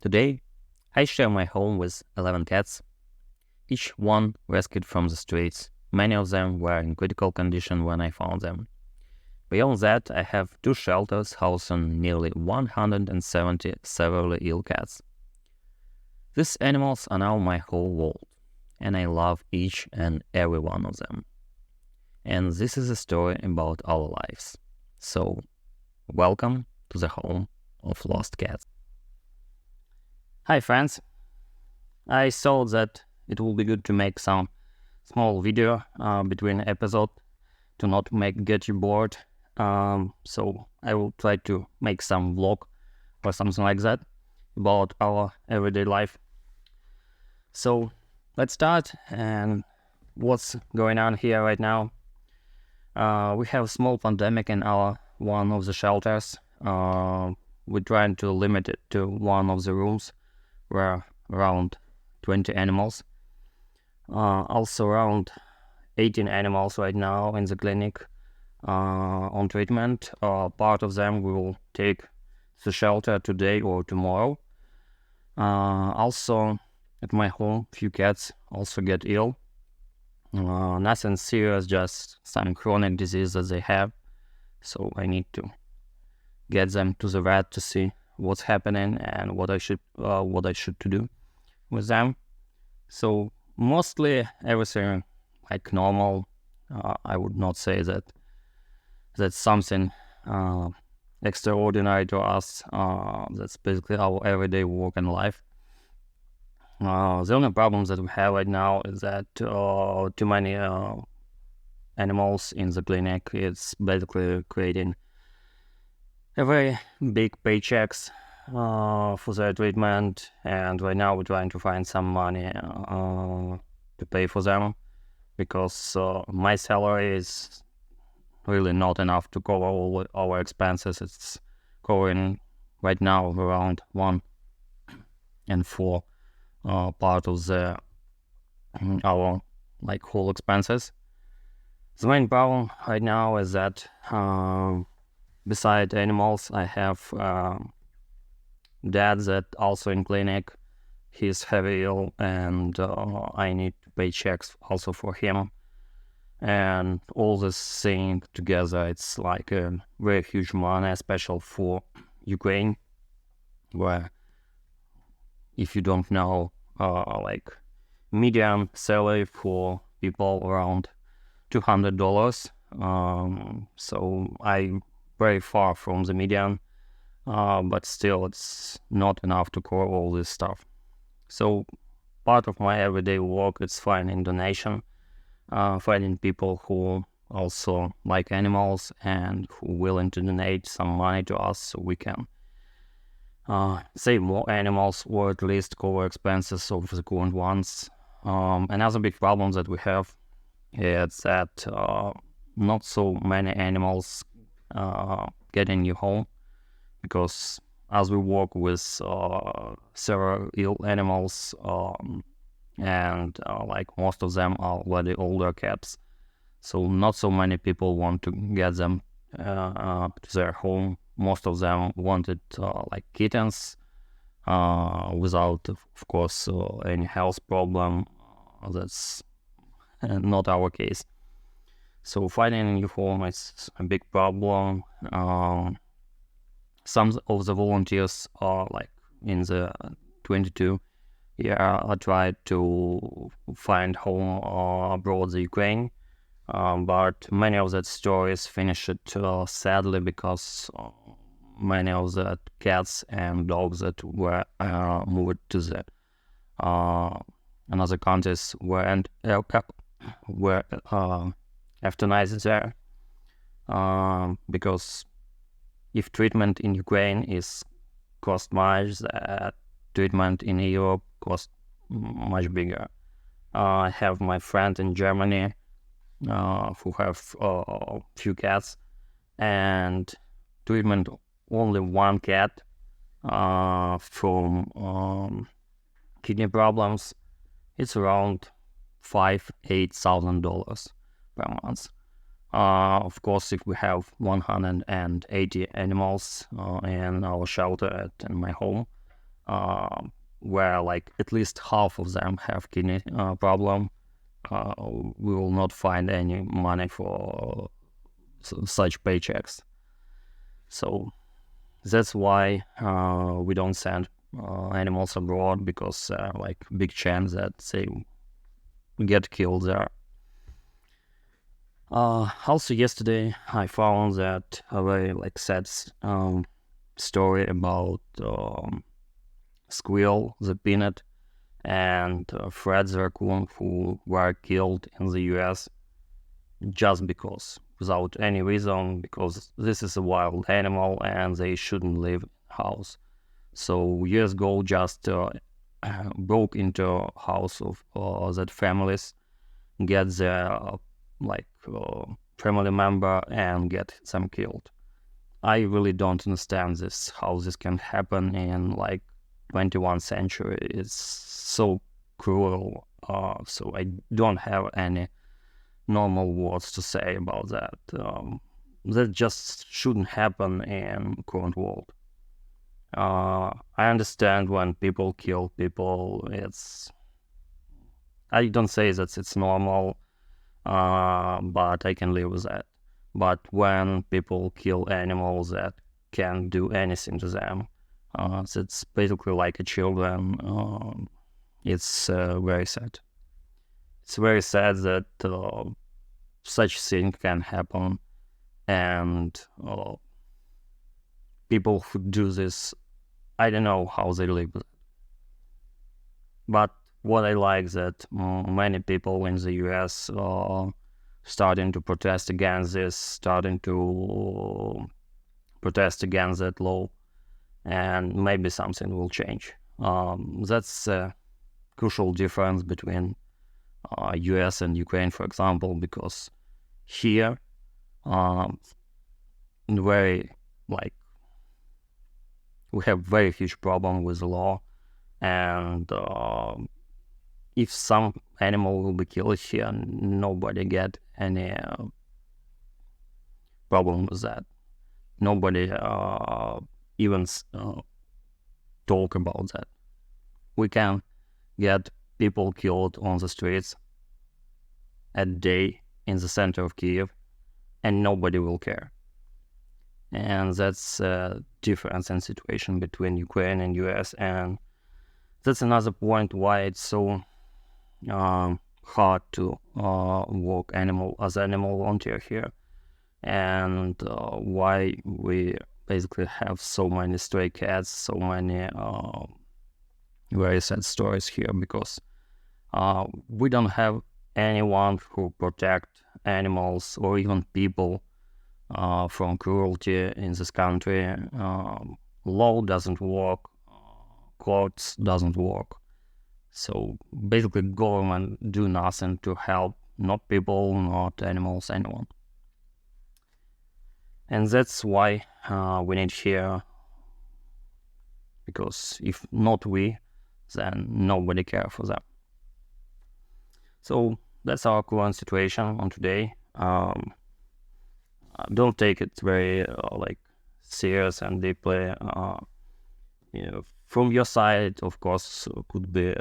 Today, I share my home with 11 cats, each one rescued from the streets. Many of them were in critical condition when I found them. Beyond that, I have 2 shelters housing nearly 170 severely ill cats. These animals are now my whole world, and I love each and every one of them. And this is a story about our lives. So, welcome to the home of lost cats. Hi friends, I thought that it would be good to make some small video between episode to not get you bored. So I will try to make some vlog or something like that about our everyday life. So let's start. And what's going on here right now? We have a small pandemic in one of the shelters. We're trying to limit it to one of the rooms where around 20 animals. Also around 18 animals right now in the clinic on treatment. Part of them we will take the shelter today or tomorrow. Also at my home, few cats also get ill. Nothing serious, just some chronic disease that they have. So I need to get them to the vet to see what's happening and what I should to do with them. So mostly everything like normal. I would not say that that's something extraordinary to us. That's basically our everyday work and life. The only problems that we have right now is that too many animals in the clinic is basically creating a very big paychecks for their treatment, and right now we're trying to find some money to pay for them, because my salary is really not enough to cover all our expenses. It's covering right now around 1 and 4 part of our like whole expenses. The main problem right now is that beside animals, I have dad that also in clinic. He's heavy ill, and I need to pay checks also for him. And all this thing together, it's like a very huge money, especially for Ukraine, where, if you don't know, like median salary for people around $200. So I'm very far from the median, but still it's not enough to cover all this stuff. So part of my everyday work is finding donation, finding people who also like animals and who are willing to donate some money to us so we can save more animals, or at least cover expenses of the current ones. Another big problem that we have is that not so many animals get a new home, because as we work with several ill animals, and like most of them are already older cats, so not so many people want to get them to their home. Most of them wanted like kittens without, of course, any health problem. That's not our case. So finding a new home is a big problem. Some of the volunteers are like in the 22 year I tried to find home abroad the Ukraine, but many of that stories finished sadly, because many of the cats and dogs that were moved to the another countries were euthanized there, because if treatment in Ukraine is cost much, treatment in Europe cost much bigger. I have my friend in Germany who have few cats, and treatment only one cat from kidney problems, it's around $8,000 per month. Of course, if we have 180 animals in our shelter in my home, where like at least half of them have kidney problem, we will not find any money for such paychecks. So that's why we don't send animals abroad, because like big chance that they get killed there. Also yesterday I found that a very like sad story about Squirrel the Peanut and Fred the Raccoon, who were killed in the US just because, without any reason, because this is a wild animal and they shouldn't live in a house. So years ago just broke into a house of that families, get their family member and get them killed. I really don't understand this, how this can happen in like 21st century. It's so cruel. So I don't have any normal words to say about that. That just shouldn't happen in current world. I understand when people kill people. I don't say that it's normal, but I can live with that. But when people kill animals that can't do anything to them, it's basically like a children. It's very sad. It's very sad that such thing can happen, and people who do this, I don't know how they live with it. But what I like that many people in the US starting to protest against this, starting to protest against that law, and maybe something will change. That's a crucial difference between US and Ukraine, for example, because here, very like we have very huge problem with the law, and if some animal will be killed here, nobody get any problem with that. Nobody even talk about that. We can get people killed on the streets at day in the center of Kiev, and nobody will care. And that's a difference in situation between Ukraine and US, and that's another point why it's so hard to work as animal volunteer here, and why we basically have so many stray cats, so many very sad stories here, because we don't have anyone who protect animals or even people from cruelty in this country. Law doesn't work, courts doesn't work. So basically government do nothing to help, not people, not animals, anyone. And that's why we need here, because if not we, then nobody care for them. So that's our current situation on today. Don't take it very serious and deeply. From your side, of course, could be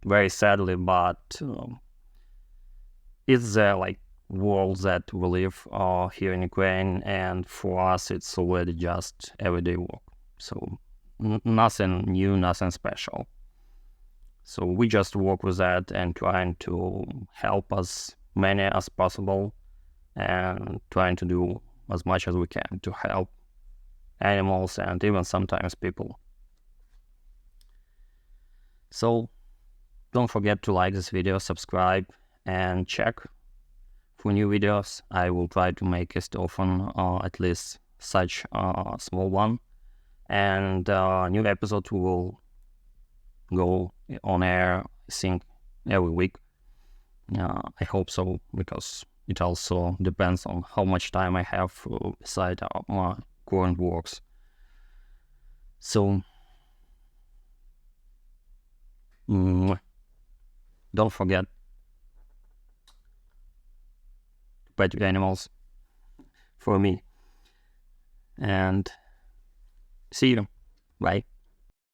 very sadly, but it's the world that we live here in Ukraine, and for us, it's already just everyday work. So nothing new, nothing special. So we just work with that and trying to help as many as possible, and trying to do as much as we can to help animals and even sometimes people. So don't forget to like this video, subscribe, and check for new videos. I will try to make it often, at least such a small one. And new episode will go on air, I think, every week. I hope so, because it also depends on how much time I have beside my current works. So don't forget to pet your animals for me, and see you. Bye.